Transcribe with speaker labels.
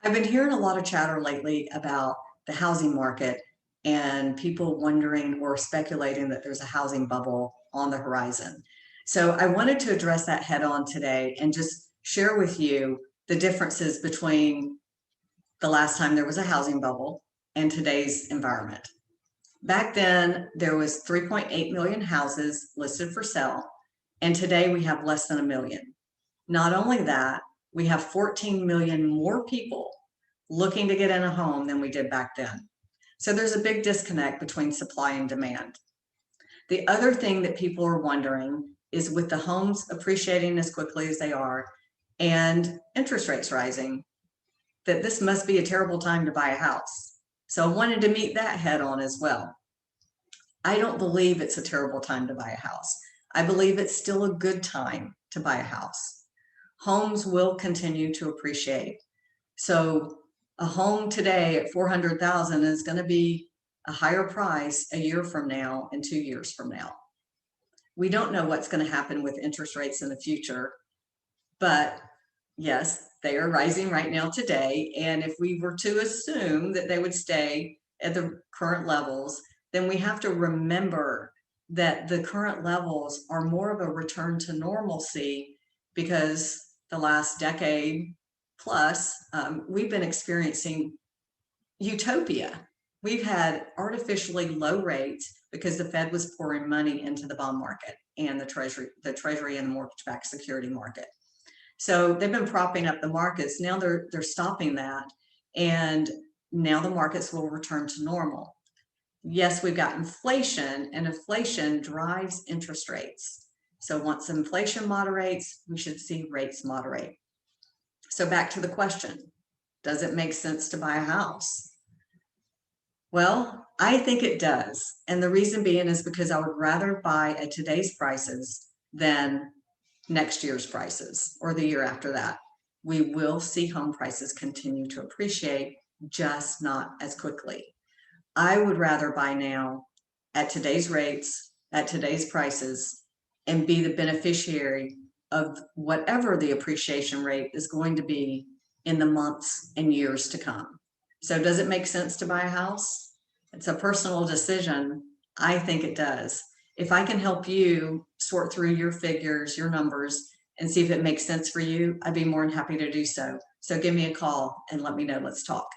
Speaker 1: I've been hearing a lot of chatter lately about the housing market and people wondering or speculating that there's a housing bubble on the horizon. So I wanted to address that head on today and just share with you the differences between the last time there was a housing bubble and today's environment. Back then, there was 3.8 million houses listed for sale, and today we have less than a million. Not only that, we have 14 million more people looking to get in a home than we did back then. So there's a big disconnect between supply and demand. The other thing that people are wondering is with the homes appreciating as quickly as they are and interest rates rising, that this must be a terrible time to buy a house. So I wanted to meet that head on as well. I don't believe it's a terrible time to buy a house. I believe it's still a good time to buy a house. Homes will continue to appreciate. So a home today at 400,000 is going to be a higher price a year from now and 2 years from now. We don't know what's going to happen with interest rates in the future, but yes, they are rising right now today. And if we were to assume that they would stay at the current levels, then we have to remember that the current levels are more of a return to normalcy because the last decade plus, we've been experiencing utopia. We've had artificially low rates because the Fed was pouring money into the bond market and the treasury and the mortgage-backed security market. So they've been propping up the markets. Now they're stopping that, and now the markets will return to normal. Yes, we've got inflation, and inflation drives interest rates. So once inflation moderates, we should see rates moderate. So back to the question, does it make sense to buy a house? Well, I think it does. And the reason being is because I would rather buy at today's prices than next year's prices or the year after that. We will see home prices continue to appreciate, just not as quickly. I would rather buy now at today's rates, at today's prices, and be the beneficiary of whatever the appreciation rate is going to be in the months and years to come. So does it make sense to buy a house? It's a personal decision. I think it does. If I can help you sort through your figures, your numbers, and see if it makes sense for you, I'd be more than happy to do so. So give me a call and let me know. Let's talk.